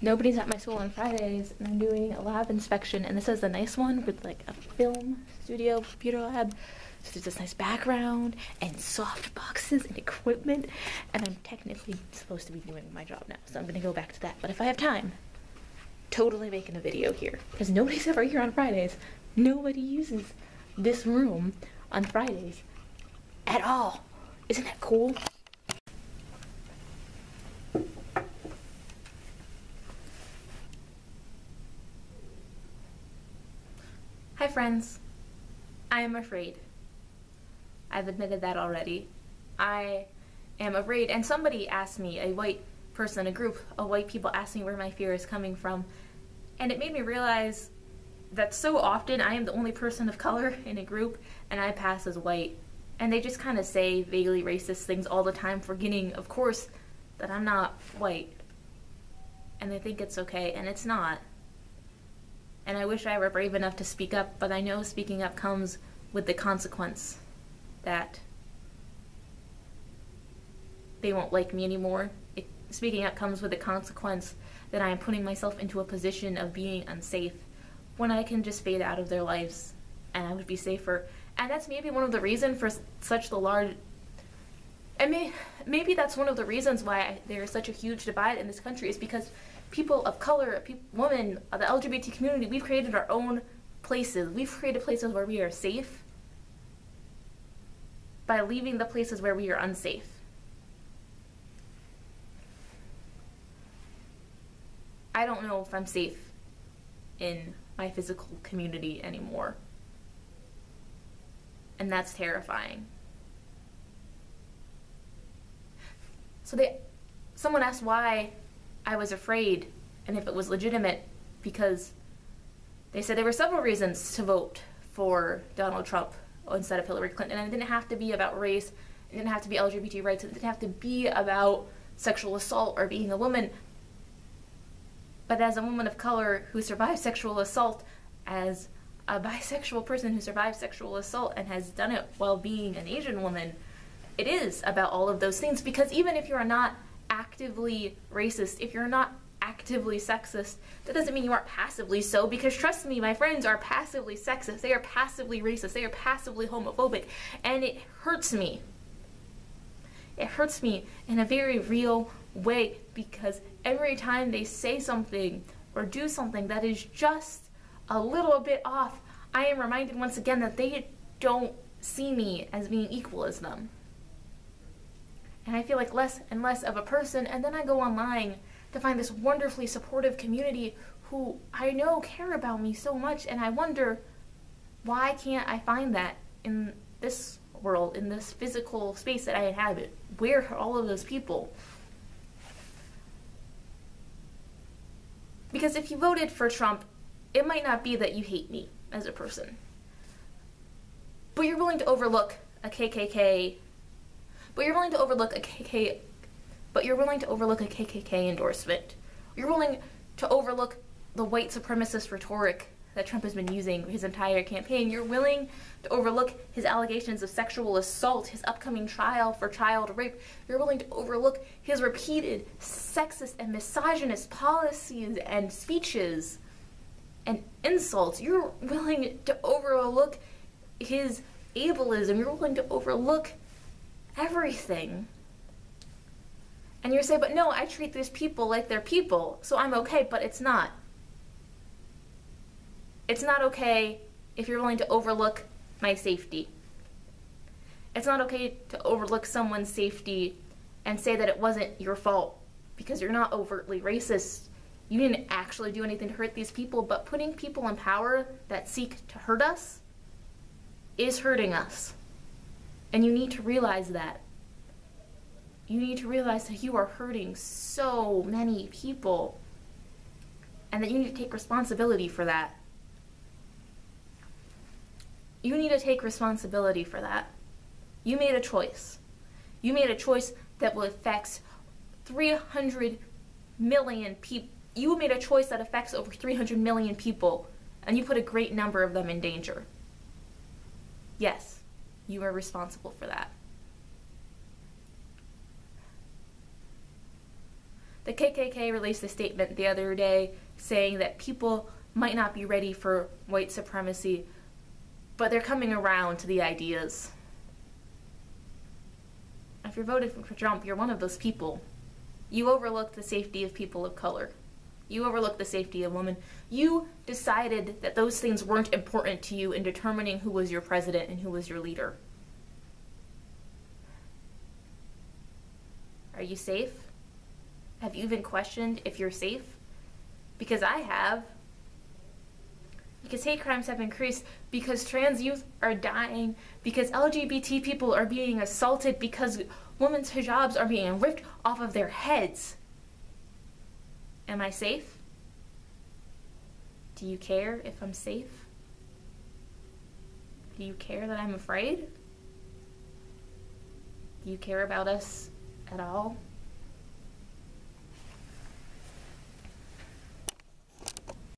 Nobody's at my school on Fridays, and I'm doing a lab inspection, and this is a nice one with like a film studio, computer lab. So there's this nice background and soft boxes and equipment, and I'm technically supposed to be doing my job now, so I'm gonna go back to that. But if I have time, totally making a video here, because nobody's ever here on Fridays. Nobody uses this room on Fridays at all. Isn't that cool? Hi friends, I am afraid. I've admitted that already. I am afraid, and somebody asked me, a white person, a group of white people asked me where my fear is coming from, and it made me realize that so often I am the only person of color in a group and I pass as white, and they just kind of say vaguely racist things all the time, forgetting, of course, that I'm not white, and they think it's okay, and it's not. And I wish I were brave enough to speak up, but I know speaking up comes with the consequence that they won't like me anymore. Speaking up comes with the consequence that I am putting myself into a position of being unsafe when I can just fade out of their lives and I would be safer. And that's maybe one of the reasons for such the large... maybe that's one of the reasons why there is such a huge divide in this country, is because people of color, women, the LGBT community, we've created our own places. We've created places where we are safe by leaving the places where we are unsafe. I don't know if I'm safe in my physical community anymore. And that's terrifying. So someone asked why I was afraid and if it was legitimate, because they said there were several reasons to vote for Donald Trump instead of Hillary Clinton, and it didn't have to be about race, it didn't have to be LGBT rights, it didn't have to be about sexual assault or being a woman. But as a woman of color who survived sexual assault, as a bisexual person who survived sexual assault and has done it while being an Asian woman, it is about all of those things. Because even if you're not actively racist, if you're not actively sexist, that doesn't mean you aren't passively so, because trust me, my friends are passively sexist, they are passively racist, they are passively homophobic, and it hurts me. It hurts me in a very real way, because every time they say something or do something that is just a little bit off, I am reminded once again that they don't see me as being equal as them. And I feel like less and less of a person, and then I go online to find this wonderfully supportive community who I know care about me so much, and I wonder, why can't I find that in this world, in this physical space that I inhabit? Where are all of those people? Because if you voted for Trump, it might not be that you hate me as a person, but you're willing to overlook a KKK, but you're willing to overlook a KKK endorsement. You're willing to overlook the white supremacist rhetoric that Trump has been using his entire campaign. You're willing to overlook his allegations of sexual assault, his upcoming trial for child rape. You're willing to overlook his repeated sexist and misogynist policies and speeches and insults. You're willing to overlook his ableism. You're willing to overlook everything. And you say, but no, I treat these people like they're people, so I'm okay, but it's not. It's not okay if you're willing to overlook my safety. It's not okay to overlook someone's safety and say that it wasn't your fault because you're not overtly racist. You didn't actually do anything to hurt these people, but putting people in power that seek to hurt us is hurting us. And you need to realize that. You need to realize that you are hurting so many people and that you need to take responsibility for that. You need to take responsibility for that. You made a choice. You made a choice that will affect 300 million people. You made a choice that affects over 300 million people, and you put a great number of them in danger. Yes, you are responsible for that. The KKK released a statement the other day saying that people might not be ready for white supremacy, but they're coming around to the ideas. If you're voted for Trump, you're one of those people. You overlook the safety of people of color. You overlook the safety of women. You decided that those things weren't important to you in determining who was your president and who was your leader. Are you safe? Have you even questioned if you're safe? Because I have. Because hate crimes have increased, because trans youth are dying, because LGBT people are being assaulted, because women's hijabs are being ripped off of their heads. Am I safe? Do you care if I'm safe? Do you care that I'm afraid? Do you care about us at all?